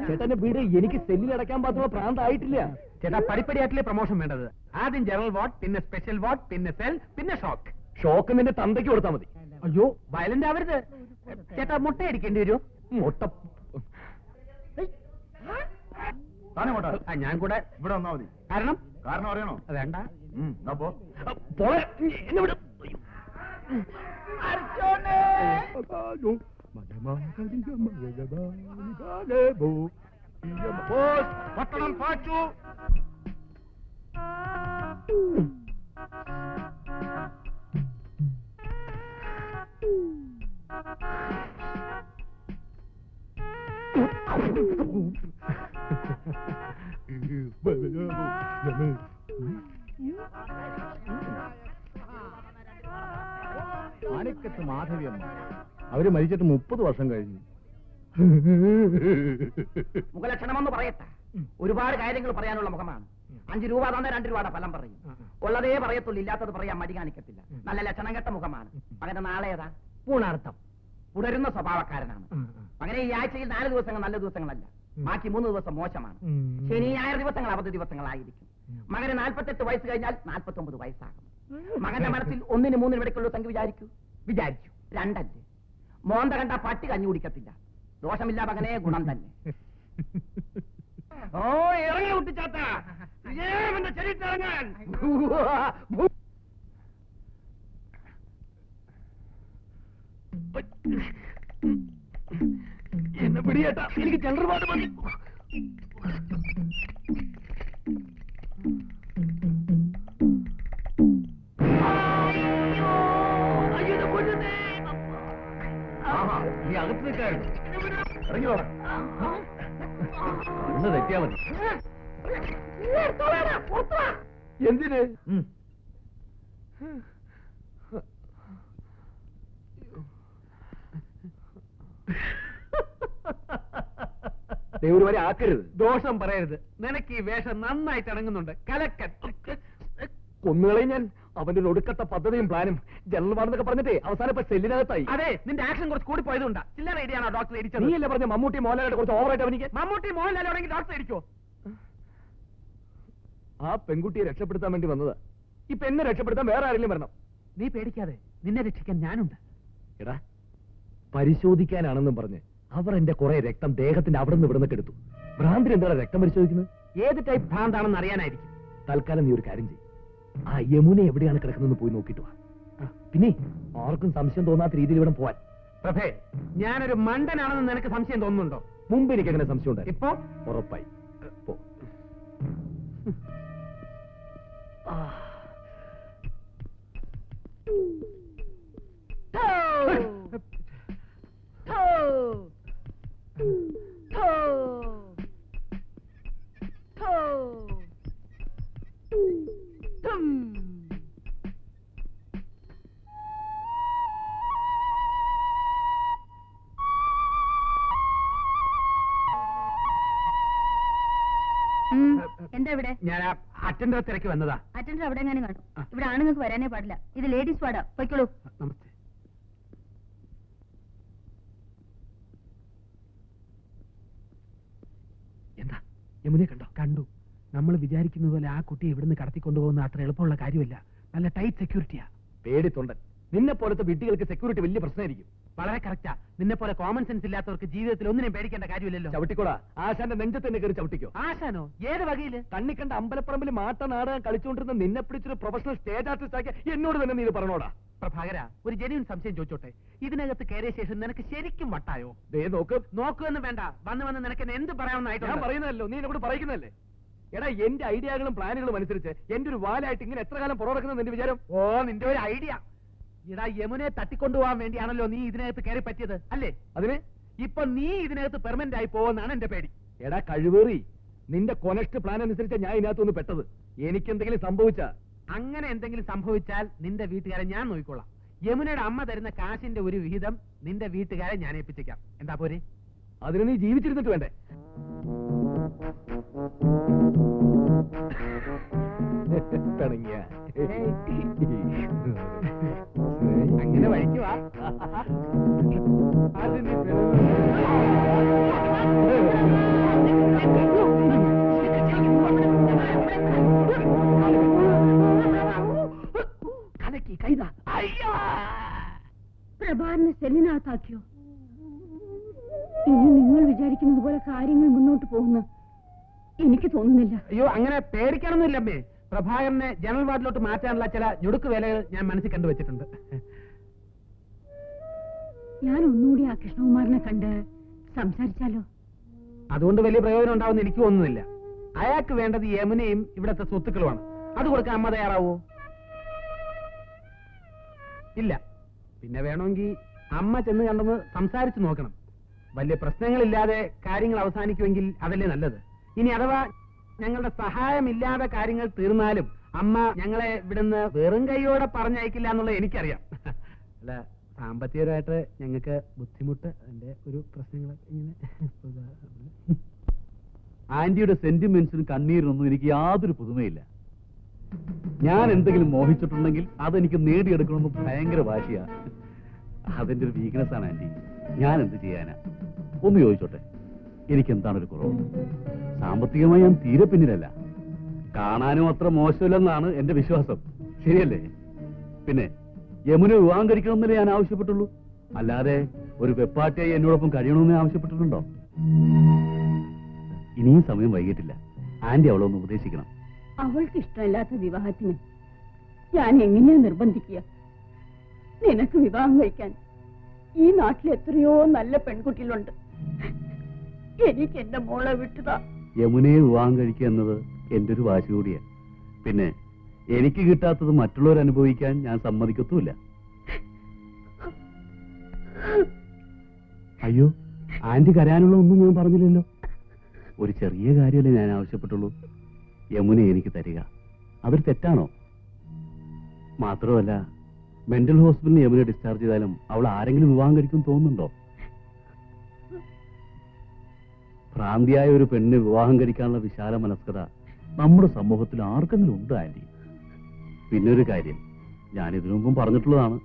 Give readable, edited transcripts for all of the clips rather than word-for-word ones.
ചേട്ടന്റെ വീട് എനിക്ക് സെല്ലിലടക്കാൻ പാത്തുള്ള പ്രാന്തായിട്ടില്ല. ചേട്ടാ പടിപ്പടിയായിട്ടില്ലേ പ്രൊമോഷൻ വേണ്ടത്? ആദ്യം ജനറൽ വാർഡ്, പിന്നെ സ്പെഷ്യൽ വാർഡ്, പിന്നെ സെൽ, പിന്നെ ഷോക്ക്. ഷോക്ക് നിന്റെ തന്തയ്ക്ക് കൊടുത്താൽ മതി. അയ്യോ വയലന്റ് ആവരുത് ചേട്ടാ. മുട്ട അടിക്കേണ്ടി വരുമോ? മുട്ട ഞാൻ കൂടെ ഇവിടെ വന്നാ മതി. കാരണം കാരണം അറിയണോ? വേണ്ട. പട്ടണം പാച്ചു. മാണിക്കത്ത് മാധവിയമ്മ അവര് മരിച്ചിട്ട് 30 വർഷം കഴിഞ്ഞു. മുഖലക്ഷണമെന്ന് പറയട്ടെ. ഒരുപാട് കാര്യങ്ങൾ പറയാനുള്ള മുഖമാണ്. 5 രൂപ തന്നെ 2 രൂപയുടെ ഫലം പറയും. ഉള്ളതേ പറയത്തുള്ളൂ, ഇല്ലാത്തത് പറയാൻ മടി കാണിക്കത്തില്ല. നല്ല ലക്ഷണം കെട്ട മുഖമാണ്. അങ്ങനെ നാളെ ഏതാ? പൂണാർത്ഥം. പുടരുന്ന സ്വഭാവക്കാരനാണ്. അങ്ങനെ ഈ ആഴ്ചയിൽ 4 ദിവസങ്ങൾ നല്ല ദിവസങ്ങളല്ല, ബാക്കി 3 ദിവസം മോശമാണ്. ശനി ഞായർ ദിവസങ്ങൾ അവധി ദിവസങ്ങളായിരിക്കും. മകന് 48 വയസ്സ് കഴിഞ്ഞാൽ 49 വയസ്സാകും. മകന്റെ മനസ്സിൽ 1-ന് 3-ന് ഇടയ്ക്കുള്ള സംഖ്യ വിചാരിച്ചു 2 അല്ലേ. മോന്ത കണ്ട പട്ടി കഞ്ഞി കുടിക്കത്തില്ല. ദോഷമില്ല മകനെ, ഗുണം തന്നെ. ഓ ഇറങ്ങി കുട്ടിച്ചാത്ത ചരിത്രങ്ങാൻ. എന്നെ പിടിയേട്ടാ, എനിക്ക് ചന്ദ്രപാട് മതി. നീ അകത്ത് നിൽക്കാണ്. ഇറങ്ങി വേണം. ഒന്ന് തെറ്റിയാ മതി. എന്തിന്? ദൈവം വരെ ആക്കരുത്. ദോഷം പറയരുത്. നിനക്ക് ഈ വേഷം നന്നായിട്ട് ഇണങ്ങുന്നുണ്ട്. കലക്കൻ. കൊന്നുകളെ ഞാൻ. അവന്റെ ഒരു ഒടുക്കത്തെ പദ്ധതിയും പ്ലാനും ജനറൽ വാർഡെന്നൊക്കെ പറഞ്ഞിട്ടേ അവസാനം ഇപ്പൊ സെല്ലിനകത്തായി. അതെ, നിന്റെ ആക്ഷൻ കുറച്ച് കൂടി പോയതുകൊണ്ടാ. ചില്ലറ ഐഡിയാണോ ഡോക്ടർ ഇടിച്ചത്? നീ അല്ലേ പറഞ്ഞ മമ്മൂട്ടി മോഹൻലാലിന്റെ കുറച്ച് ഓവറായിട്ട് അവനിക്ക്? മമ്മൂട്ടി മോഹൻലാലോടെങ്കിൽ ഡോക്ടർ ഇടിക്കോ? ആ പെൺകുട്ടിയെ രക്ഷപ്പെടുത്താൻ വേണ്ടി വന്നത്. ഇപ്പൊ എന്നെ രക്ഷപ്പെടുത്താൻ വേറെ ആരെങ്കിലും വരണം. നീ പേടിക്കാതെ, നിന്നെ രക്ഷിക്കാൻ ഞാനുണ്ട്. എടാ, പരിശോധിക്കാനാണെന്നും പറഞ്ഞ് അവർ എന്റെ കുറെ രക്തം ദേഹത്തിന്റെ അവിടെ നിന്ന് ഇവിടുന്ന് എടുത്തു. ഭ്രാന്തിന് എന്താണ് രക്തം പരിശോധിക്കുന്നത്? ഏത് ടൈപ്പ് ഭ്രാന്താണെന്ന് അറിയാനായിരിക്കും. തൽക്കാലം നീ ഒരു കാര്യം ചെയ്യും, ആ യമുന എവിടെയാണ് കിടക്കുന്നതെന്ന് പോയി നോക്കിയിട്ട് വാ. പിന്നെ ആർക്കും സംശയം തോന്നാത്ത രീതിയിൽ ഇവിടെ പോവാൻ. പ്രഭേ, ഞാനൊരു മണ്ടനാണെന്ന് നിനക്ക് സംശയം തോന്നുന്നുണ്ടോ? മുമ്പ് എനിക്ക് അങ്ങനെ സംശയം ഉണ്ടായി. ഇപ്പോ ഉറപ്പായി. പോ. എന്താ ഇവിടെ? ഞാൻ അറ്റൻഡർ തിരക്ക് വന്നതാ. അറ്റൻഡർ അവിടെ എങ്ങനെ കാണും? ഇവിടെ ആണുങ്ങൾക്ക് വരാനേ പാടില്ല. ഇത് ലേഡീസ് വാർഡാ. പൊയ്ക്കോളൂ. നമസ്തേ. എന്താ യമുനെ കണ്ടോ? കണ്ടു. നമ്മൾ വിചാരിക്കുന്നത് പോലെ ആ കുട്ടിയെ ഇവിടുന്ന് കടത്തിക്കൊണ്ടുപോകുന്ന അത്ര എളുപ്പമുള്ള കാര്യമല്ല. നല്ല ടൈറ്റ് സെക്യൂരിറ്റിയാ. പേടിത്തൊണ്ടൻ. നിന്നെ പോലത്തെ വിഡ്ഢികൾക്ക് സെക്യൂരിറ്റി വലിയ പ്രശ്നമായിരിക്കും. വളരെ കറക്റ്റാ. നിന്നെ പോലെ കോമൺ സെൻസ് ഇല്ലാത്തവർക്ക് ജീവിതത്തിൽ ഒന്നിനും പേടിക്കേണ്ട കാര്യമില്ലല്ലോ. ചവിട്ടിക്കോടാ. ആശാന്റെ നെഞ്ചത്ത് തന്നെ കയറി ചവിട്ടിക്കോ. ആശാനോ? ഏത് വകയില്? കണ്ണിക്കണ്ട അമ്പലപ്പറമ്പിൽ മാട്ട നാടകം കളിച്ചുകൊണ്ടിരുന്ന നിന്നെ പിടിച്ചൊരു പ്രൊഫഷണൽ സ്റ്റേജ് ആർട്ടിസ്റ്റ് ആക്കി എന്നോട് തന്നെ നീ ഇത് പറഞ്ഞോടാ. പ്രഭാകര, ഒരു ജെന്യൂൻ സംശയം ചോദിച്ചോട്ടെ. ഇതിനകത്ത് കയറിയ ശേഷം നിനക്ക് ശരിക്കും വട്ടായോ? ദേ നോക്ക്. നോക്കുമെന്ന് വേണ്ട. വന്ന് നിനക്ക് എന്ത് പറയാമെന്നായിട്ട് ഞാൻ പറയുന്നതല്ലോ, നീ എന്നോട് പറയുന്നതല്ലേ. എടാ, എന്റെ ഐഡിയകളും പ്ലാനുകളും അനുസരിച്ച് എന്റെ ഒരു വാലായിട്ട് ഇങ്ങനെ എത്ര കാലം പുറകിക്കുന്നത് നിന്റെ വിചാരം? ഓ, നിന്റെ ഒരു ഐഡിയ. ഇടാ, യമുനെ തട്ടിക്കൊണ്ടുപോകാൻ വേണ്ടിയാണല്ലോ നീ ഇതിനകത്ത് കയറി പറ്റിയത് അല്ലേ? അതിന് ഇപ്പൊ നീ ഇതിനകത്ത് പെർമനന്റ് ആയി പോകുമെന്നാണ് എന്റെ പേടി. എടാ കഴിവേറി, നിന്റെ കൊനസ്റ്റ് പ്ലാൻ അനുസരിച്ച് ഞാൻ ഇതിനകത്തൊന്ന് പെട്ടത്. എനിക്കെന്തെങ്കിലും സംഭവിച്ച അങ്ങനെ എന്തെങ്കിലും സംഭവിച്ചാൽ നിന്റെ വീട്ടുകാരെ ഞാൻ നോക്കിക്കൊള്ളാം. യമുനയുടെ അമ്മ തരുന്ന കാശിന്റെ ഒരു വിഹിതം നിന്റെ വീട്ടുകാരെ ഞാൻ ഏൽപ്പിച്ചേക്കാം. എന്താ പോരെ? അതിന് നീ ജീവിച്ചിരുന്നിട്ട് വേണ്ടേ? പിണങ്ങിയ അങ്ങനെ വഴിക്കുവാ. കലക്കി കൈതാ. അയ്യോ! പ്രഭാറിനെ സെല്ലിനകത്താക്കിയോ? ഇനി നിങ്ങൾ വിചാരിക്കുന്നത് പോലെ കാര്യങ്ങൾ മുന്നോട്ട് പോകുന്ന എനിക്ക് തോന്നുന്നില്ല. അയ്യോ, അങ്ങനെ പേടിക്കാനൊന്നുമില്ല അമ്മേ. പ്രഭാകരനെ ജനറൽ വാർഡിലോട്ട് മാറ്റാനുള്ള ചില ഞുടുക്ക് വേലകൾ ഞാൻ മനസ്സിൽ കണ്ടുവച്ചിട്ടുണ്ട്. ഞാൻ ഒന്നുകൂടി ആ കൃഷ്ണകുമാറിനെ കണ്ട് സംസാരിച്ചാലോ? അതുകൊണ്ട് വലിയ പ്രയോജനം ഉണ്ടാവുമെന്ന് എനിക്ക് തോന്നുന്നില്ല. അയാൾക്ക് വേണ്ടത് യമുനയും ഇവിടത്തെ സ്വത്തുക്കളുമാണ്. അത് കൊടുക്കാൻ അമ്മ തയ്യാറാവോ? ഇല്ല. പിന്നെ വേണമെങ്കിൽ അമ്മ ചെന്ന് കണ്ടെന്ന് സംസാരിച്ചു നോക്കണം. വലിയ പ്രശ്നങ്ങളില്ലാതെ കാര്യങ്ങൾ അവസാനിക്കുമെങ്കിൽ അതല്ലേ നല്ലത്. ഇനി അഥവാ ഞങ്ങളുടെ സഹായമില്ലാതെ കാര്യങ്ങൾ തീർന്നാലും അമ്മ ഞങ്ങളെ ഇവിടുന്ന് വെറും കൈയോടെ പറഞ്ഞയക്കില്ല എന്നുള്ളത് എനിക്കറിയാം. അല്ല, സാമ്പത്തികമായിട്ട് ഞങ്ങൾക്ക് ബുദ്ധിമുട്ട്, അതിന്റെ ഒരു പ്രശ്നങ്ങൾ ഇങ്ങനെ. ആന്റിയുടെ സെന്റിമെന്റ്സിനും കണ്ണീരിനൊന്നും എനിക്ക് യാതൊരു പുതുമയില്ല. ഞാൻ എന്തെങ്കിലും മോഹിച്ചിട്ടുണ്ടെങ്കിൽ അതെനിക്ക് നേടിയെടുക്കണമെന്ന് ഭയങ്കര വാശിയാ. അതെന്റെ ഒരു വീക്ക്നെസ് ആണ് ആന്റി. ഞാൻ എന്ത് ചെയ്യാനാ? ഒന്ന് ചോദിച്ചോട്ടെ, എനിക്ക് എന്താണ് ഒരു കുറവ്? സാമ്പത്തികമായി ഞാൻ തീരെ പിന്നിലല്ല. കാണാനും അത്ര മോശമില്ലെന്നാണ് എന്റെ വിശ്വാസം. ശരിയല്ലേ? പിന്നെ യമുന വിവാഹം കഴിക്കണമെന്നല്ലേ ഞാൻ ആവശ്യപ്പെട്ടുള്ളൂ. അല്ലാതെ ഒരു വെപ്പാട്ടിയായി എന്നോടൊപ്പം കഴിയണമെന്ന് ആവശ്യപ്പെട്ടിട്ടുണ്ടോ? ഇനിയും സമയം വൈകിട്ടില്ല. ആന്റി അവളെ ഒന്ന് ഉപദേശിക്കണം. അവൾക്ക് ഇഷ്ടമില്ലാത്ത വിവാഹത്തിന് ഞാൻ എങ്ങനെയാ നിർബന്ധിക്കുക? നിനക്ക് വിവാഹം കഴിക്കാൻ ഈ നാട്ടിൽ എത്രയോ നല്ല പെൺകുട്ടികളുണ്ട്. എനിക്ക് എന്റെ മോളെ വിട്ടുതാ. യമുനയെ വിവാഹം കഴിക്കുക എന്നത് എന്റെ ഒരു വാശി കൂടിയാണ്. പിന്നെ എനിക്ക് കിട്ടാത്തത് മറ്റുള്ളവർ അനുഭവിക്കാൻ ഞാൻ സമ്മതിക്കത്തുമില്ല. അയ്യോ, ആന്റി കരയാനുള്ള ഒന്നും ഞാൻ പറഞ്ഞില്ലല്ലോ. ഒരു ചെറിയ കാര്യമല്ലേ ഞാൻ ആവശ്യപ്പെട്ടുള്ളൂ. യമുന എനിക്ക് തരിക. അതൊരു തെറ്റാണോ? മാത്രമല്ല, മെന്റൽ ഹോസ്പിറ്റലിൽ യമുന ഡിസ്ചാർജ് ചെയ്താലും അവൾ ആരെങ്കിലും വിവാഹം കഴിക്കും തോന്നുന്നുണ്ടോ? ഭ്രാന്തിയായ ഒരു പെണ്ണിന് വിവാഹം കഴിക്കാനുള്ള വിശാല മനസ്കത നമ്മുടെ സമൂഹത്തിൽ ആർക്കെങ്കിലും ഉണ്ട് ആന്റി? പിന്നെ ഒരു കാര്യം ഞാൻ ഇതിനു മുമ്പും പറഞ്ഞിട്ടുള്ളതാണ്.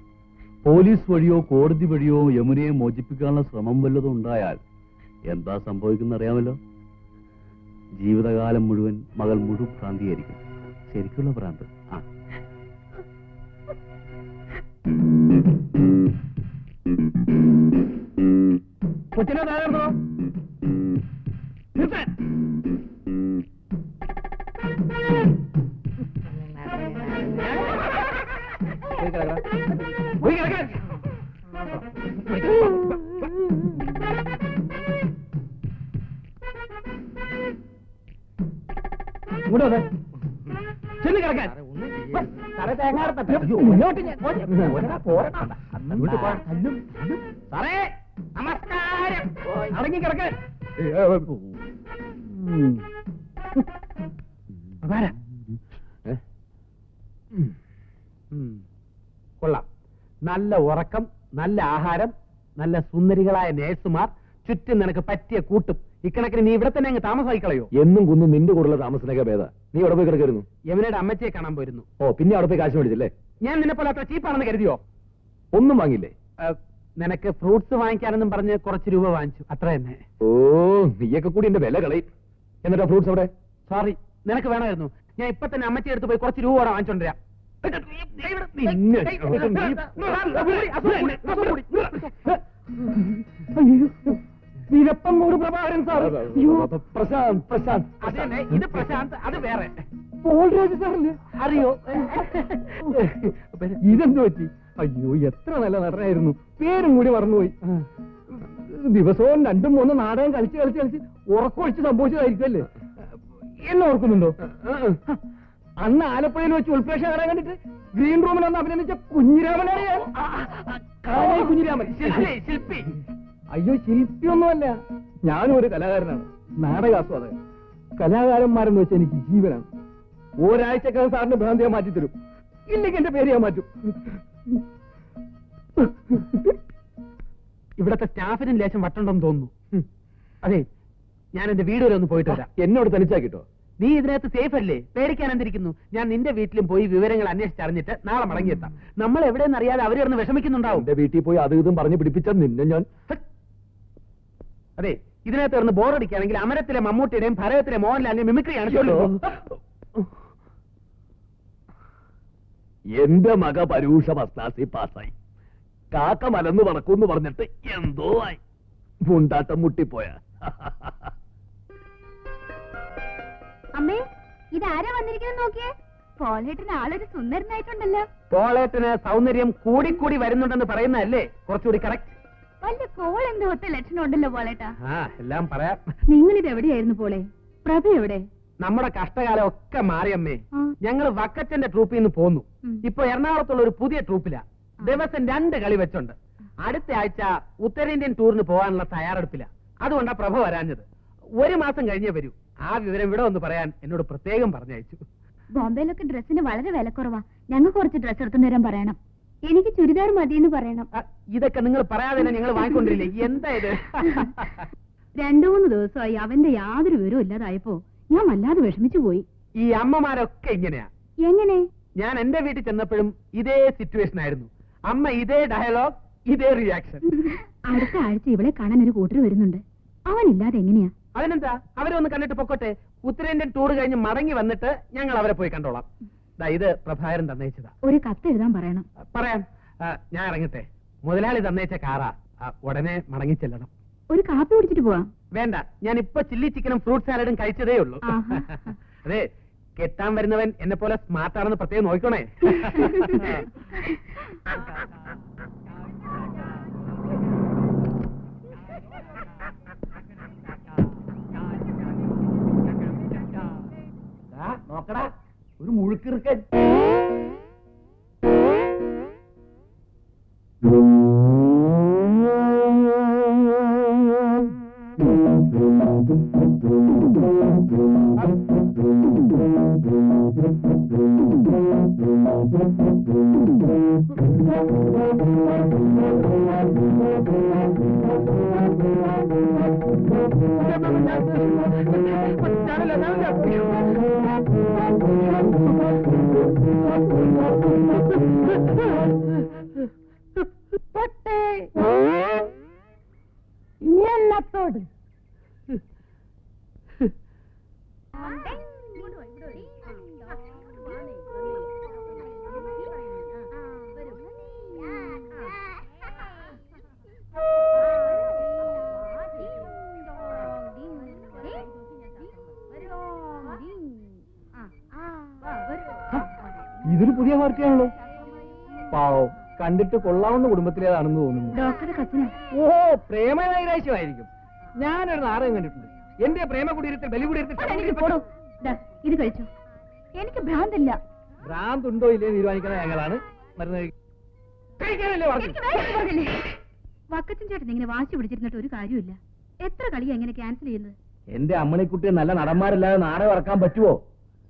പോലീസ് വഴിയോ കോടതി വഴിയോ യമുനയെ മോചിപ്പിക്കാനുള്ള ശ്രമം വല്ലതും ഉണ്ടായാൽ എന്താ സംഭവിക്കുന്ന അറിയാമല്ലോ. ജീവിതകാലം മുഴുവൻ മകൾ ഭ്രാന്തിയായിരിക്കും. ശരിക്കുള്ള ഭ്രാന്ത്. ആ, കൊച്ചിനെ തകർന്നോ? ചെന്ന് കിടക്കാൻ. സാറേ നമസ്കാരം. അടങ്ങി കിടക്കാൻ. കൊള്ളാം. നല്ല ഉറക്കം, നല്ല ആഹാരം, നല്ല സുന്ദരികളായ നേഴ്സുമാർ, ചുറ്റും നിനക്ക് പറ്റിയ കൂട്ടും. ഇക്കണക്കിന് നീ ഇവിടെ തന്നെ അങ്ങ് താമസമായിക്കളയോ? എന്നും കുന്നും നിന്റെ കൂടെയുള്ള താമസനൊക്കെ ഭേദ. നീ അവിടെ പോയി കിടക്കായിരുന്നു. യമുനയുടെ അമ്മച്ചിയെ കാണാൻ പോയിരുന്നു. ഓ, പിന്നെ അവിടെ പോയി കാശ് മേടിച്ചല്ലേ? ഞാൻ നിന്നെ പോലെ അത്ര ചീപ്പാണെന്ന് കരുതിയോ? ഒന്നും വാങ്ങില്ലേ? നിനക്ക് ഫ്രൂട്ട്സ് വാങ്ങിക്കാനെന്നും പറഞ്ഞ് കുറച്ച് രൂപ വാങ്ങിച്ചു, അത്ര തന്നെ. ഓ, നീയൊക്കെ കൂടി എന്റെ വില കളയും. എന്നിട്ടാ ഫ്രൂട്ട്സ് അവിടെ? സോറി, നിനക്ക് വേണമായിരുന്നു. ഞാൻ ഇപ്പൊ തന്നെ അമ്മച്ചി എടുത്ത് പോയി കുറച്ച് രൂപ അവിടെ വാങ്ങിച്ചോണ്ടിരാം. വീരപ്പമ്മൂട് പ്രഭാകരൻ സാർ. പ്രശാന്ത്, പ്രശാന്ത്. അതന്നെ, ഇത് പ്രശാന്ത്, അത് വേറെ. പോൾരാജ് സാറല്ലേ? അറിയോ? ഇതെന്ത് പറ്റി? അയ്യോ, എത്ര നല്ല നടനായിരുന്നു. പേരും കൂടി മറന്നുപോയി. ദിവസവും 2-3 നാടകം കളിച്ച് കളിച്ച് കളിച്ച് ഉറക്കൊഴിച്ച് സംഭവിച്ചതായിരിക്കും അല്ലേ? എന്നെ ഓർക്കുന്നുണ്ടോ? അന്ന് ആലപ്പുഴയിൽ വെച്ച് ഉൾപ്രേക്ഷ കാണാൻ കണ്ടിട്ട് ഗ്രീൻ റൂമിൽ വന്ന് അഭിനന്ദിച്ച കുഞ്ഞിരാമനാണ് ഞാൻ. കുഞ്ഞിരാമൻ ശില്പി. അയ്യോ, ശില്പിയൊന്നുമല്ല. ഞാനും ഒരു കലാകാരനാണ്, നാടകാസ്വാദകൻ. കലാകാരന്മാരെന്ന് വെച്ചാൽ എനിക്ക് ജീവനാണ്. ഒരാഴ്ചക്കാലം സാറിന് ഭ്രാന്തിയെ മാറ്റിത്തരും. ഇല്ലെങ്കിൽ എന്റെ പേര് ഞാൻ മാറ്റും. ഇവിടത്തെ സ്റ്റാഫിനും ലേശം വട്ടുണ്ടെന്ന് തോന്നുന്നു. അതെ, ഞാൻ എന്റെ വീട് വരെ ഒന്ന് പോയിട്ട് വരാം. എന്നോട് തനിച്ചാക്കിട്ടോ? നീ ഇതിനകത്ത് സേഫ് അല്ലേ? പേടിക്കാൻ എന്തിരിക്കുന്നു? ഞാൻ നിന്റെ വീട്ടിലും പോയി വിവരങ്ങൾ അന്വേഷിച്ചറിഞ്ഞിട്ട് നാളെ മടങ്ങിയെത്താം. നമ്മൾ എവിടെയെന്ന് അറിയാതെ അവർ കിടന്ന് വിഷമിക്കുന്നുണ്ടാവും. എന്റെ വീട്ടിൽ പോയി അത് ഇതും പറഞ്ഞു പിടിപ്പിച്ച നിന്നെ ഞാൻ... അതെ, ഇതിനകത്ത് കിടന്ന് ബോറടിക്കുകയാണെങ്കിൽ അമരത്തിലെ മമ്മൂട്ടിയുടെയും ഭരതത്തിലെ മോഹൻലാലിന്റെയും മിമിക്രിയാണ് ചൊല്ലു. എന്റെ മക പരൂഷ മസ്താസി പാസ്സായി. കാക്ക മലന്ന് പറക്കൂന്ന് പറഞ്ഞിട്ട് എന്തോ ആയി. മുണ്ടാട്ടം മുട്ടിപ്പോയ. അമ്മേ, ഇതാരാ വന്നിരിക്കുന്നത് നോക്കിയേ. പോളേട്ടന് ആളൊരു സുന്ദരനായിട്ടുണ്ടല്ലോ. പോളേട്ടന് സൗന്ദര്യം കൂടിക്കൂടി വരുന്നുണ്ടെന്ന് പറയുന്നതല്ലേ കുറച്ചുകൂടി കറക്റ്റ്? വല്ല കോൾ എന്തോ ഒത്ത ലക്ഷണം ഉണ്ടല്ലോ പോളേട്ടാ. ആ, എല്ലാം പറയാം. നിങ്ങളിത് എവിടെയായിരുന്നു പോളെ? പ്രഭ എവിടെ? നമ്മുടെ കഷ്ടകാലം ഒക്കെ മാറിയമ്മേ. ആ. ഞങ്ങൾ വക്കച്ചന്റെ ട്രൂപ്പിൽ നിന്ന് പോന്നു. ഉം. ഇപ്പൊ എറണാകുളത്തുള്ള ഒരു പുതിയ ട്രൂപ്പിലാ. ദിവസം 2 കളി വെച്ചുണ്ട്. അടുത്ത ആഴ്ച ഉത്തരേന്ത്യൻ ടൂറിന് പോകാനുള്ള തയ്യാറെടുപ്പില്ല. അതുകൊണ്ടാ പ്രഭ വരാഞ്ഞത്. 1 മാസം കഴിഞ്ഞേ വരൂ. ആ വിവരം ഇവിടെ ഒന്ന് പറയാൻ എന്നോട് പ്രത്യേകം പറഞ്ഞയച്ചു. ബോംബെയിലൊക്കെ ഡ്രസ്സിന് വളരെ വിലക്കുറവാ. ഞങ്ങൾക്ക് കുറച്ച് ഡ്രസ് എടുത്തു തരാൻ പറയണം. എനിക്ക് ചുരിദാർ മതിയെന്ന് പറയണം. ഇതൊക്കെ നിങ്ങൾ പറയാതെ തന്നെ ഞങ്ങൾ വാങ്ങിക്കൊണ്ടിരില്ലേ? എന്താ ഇത്? 2-3 ദിവസമായി അവന്റെ യാതൊരു വിവരവും ഇല്ലാതായപ്പോ ഞാൻ വല്ലാതെ വിഷമിച്ചു പോയി. ഈ അമ്മമാരൊക്കെ ഇങ്ങനെയാ. എങ്ങനെ? ഞാൻ എന്റെ വീട്ടിൽ ചെന്നപ്പോഴും ഇതേ സിറ്റുവേഷൻ ആയിരുന്നു. അമ്മ ഇതേ ഡയലോഗ്, ഇതേ റിയാക്ഷൻ. അടുത്ത ആഴ്ച ഇവളെ കാണാൻ ഒരു കൂട്ടർ വരുന്നുണ്ട്. അവനില്ലാതെ എങ്ങനെയാ? അതിനെന്താ, അവരെ ഒന്ന് കണ്ടിട്ട് പൊക്കോട്ടെ. ഉത്തരേന്ത്യൻ ടൂർ കഴിഞ്ഞ് മടങ്ങി വന്നിട്ട് ഞങ്ങൾ അവരെ പോയി കണ്ടോളാം. ഇത് പ്രഭാകരൻ തന്നയിച്ചതാ. ഒരു കത്ത് എഴുതാൻ പറയണം. പറയാം. ഞാൻ ഇറങ്ങട്ടെ. മുതലാളി തന്നയിച്ച കാറാ. ഉടനെ മടങ്ങി ചെല്ലണം. ഒരു കാപ്പി കുടിച്ചിട്ട് പോവാം. വേണ്ട, ഞാൻ ഇപ്പൊ ചില്ലി ചിക്കനും ഫ്രൂട്ട് സാലഡും കഴിച്ചതേ ഉള്ളൂ. ആഹാ. അതെ, കെട്ടാൻ വരുന്നവൻ എന്നെ പോലെ സ്മാർട്ട് ആണെന്ന് പ്രത്യേകം നോക്കണേ. നോക്കടാ, ഒരു മുഴുക്കിറുക്കൻ. ഇനിയല്ലത്തോട് ഇതൊരു പുതിയ വാർത്തയാണല്ലോ. പാവം, കണ്ടിട്ട് കൊള്ളാവുന്ന കുടുംബത്തിലേതാണെന്ന് തോന്നുന്നു. ഡോക്ടറുടെ കത്തിനാ. ഓ, പ്രേമനൈരാശ്യമായിരിക്കും. ഞാനൊരു നാടകം കണ്ടിട്ടുണ്ട്. എന്റെ പ്രേമ കുടീരത്തിൽ ബലി എനിക്ക് പോടോ. ദാ, ഇത് കഴിച്ചു. എനിക്ക് ഭ്രാന്തല്ല. ഭ്രാന്തുണ്ടോ ഇല്ലേ തീരുമാനിക്കുന്ന ഞങ്ങളാണ്. മരുന്ന് കഴിക്കാനല്ലേ പറഞ്ഞു. വക്കച്ചൻ ചേട്ടൻ ഇങ്ങനെ വാശി പിടിച്ചിരുന്നിട്ട് ഒരു കാര്യമില്ല. എത്ര കളിയാ ഇങ്ങനെ ക്യാൻസൽ ചെയ്യുന്നത്? എന്റെ അമ്മണിക്കുട്ടി നല്ല നടന്മാരില്ലാതെ നാടകം ഇറക്കാൻ പറ്റുമോ?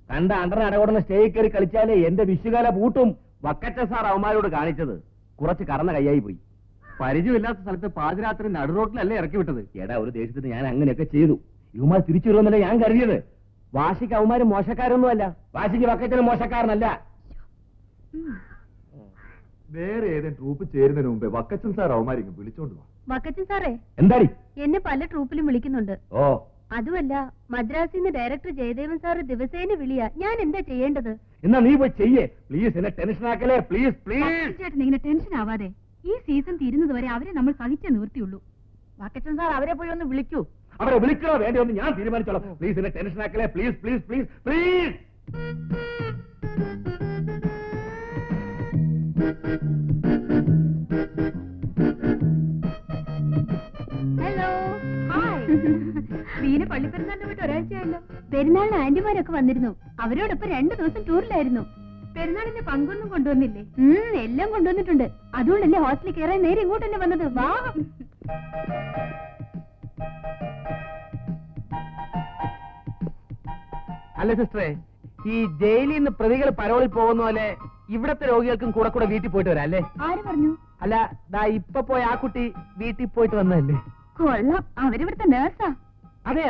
കണ്ട അണ്ടർ അടകൊടുന്ന സ്റ്റേജിൽ കയറി കളിച്ചാലേ എന്റെ വിഷുകാല പൂട്ടും. വക്കച്ച സാർ അവന്മാരോട് കാണിച്ചത് കുറച്ച് കറന്ന കൈയായി പോയി. പരിചയമില്ലാത്ത സ്ഥലത്ത് പാതിരാത്രി നടുറോട്ടിലല്ലേ ഇറക്കി വിട്ടത്. എടാ, ഒരു ദേശത്തിന് ഞാൻ അങ്ങനെയൊക്കെ ചെയ്തു. ഇവന്മാർ തിരിച്ചു വരുമെന്നല്ലേ ഞാൻ കരുതിയത്. വാശിക്ക് അവന്മാര് മോശക്കാരൊന്നുമല്ല. വാശിക്ക് വക്കച്ചന് മോശക്കാരനല്ല. വേറെ ഏതെങ്കിലും ട്രൂപ്പ് ചേരുന്നതിന് മുമ്പേ വക്കച്ചൻ സാർ അവന്മാരിങ്ങ് വിളിച്ചോണ്ട് പോവാ. വക്കച്ചൻ സാറേ, എന്താടി? എന്നെ പല ട്രൂപ്പിലും വിളിക്കുന്നുണ്ട്. ഓ, അതുമല്ല, മദ്രാസിൽ നിന്ന് ഡയറക്ടർ ജയദേവൻ സാറ് ദിവസേന വിളിയാ. ഞാൻ എന്താ ചെയ്യേണ്ടത്? എന്നാ നീ പോയി ചെയ്യേ. പ്ലീസ്, എന്നെ ടെൻഷൻ ആക്കലേ. Please please. വക്കച്ചൻ ചേട്ടൻ ഇങ്ങനെ ടെൻഷൻ ആവാതെ. ഈ സീസൺ തീരുന്നത് വരെ അവരെ നമ്മൾ സഹിച്ചേ നിവൃത്തിയുള്ളൂ. വക്കച്ചൻ സാർ അവരെ പോയി ഒന്ന് വിളിക്കൂ. അവരെ വിളിക്കണോ വേണ്ടോ എന്ന് ഞാൻ തീരുമാനിച്ചോളാം. പ്ലീസ്, എന്നെ ടെൻഷൻ ആക്കലേ. Please please please please. Hello, hi. വീന് പള്ളിപ്പെരുന്നാളിന് പോയിട്ട് ഒരാഴ്ചയായല്ലോ. പെരുന്നാളിന് ആന്റിമാരൊക്കെ വന്നിരുന്നു. അവരോടൊപ്പം 2 ദിവസം ടൂറിലായിരുന്നു. പെരുന്നാളിന്റെ പങ്കൊന്നും കൊണ്ടുവന്നില്ലേ? എല്ലാം കൊണ്ടുവന്നിട്ടുണ്ട്. അതുകൊണ്ടല്ലേ ഹോസ്റ്റലിൽ കയറാൻ നേരെ ഇങ്ങോട്ട് തന്നെ വന്നത്. വാ. അല്ല സിസ്റ്ററെ, ഈ ജയിലിൽ നിന്ന് പ്രതികൾ പരോളിൽ പോകുന്ന പോലെ ഇവിടത്തെ രോഗികൾക്കും കൂടെ കൂടെ വീട്ടിൽ പോയിട്ട് വരാം അല്ലേ? ആര് പറഞ്ഞു? അല്ല, ദാ ഇപ്പൊ പോയ ആ കുട്ടി വീട്ടിൽ പോയിട്ട് വന്നതല്ലേ? കൊള്ളാം, അവരിവിടുത്തെ നേഴ്സാ. അതെ.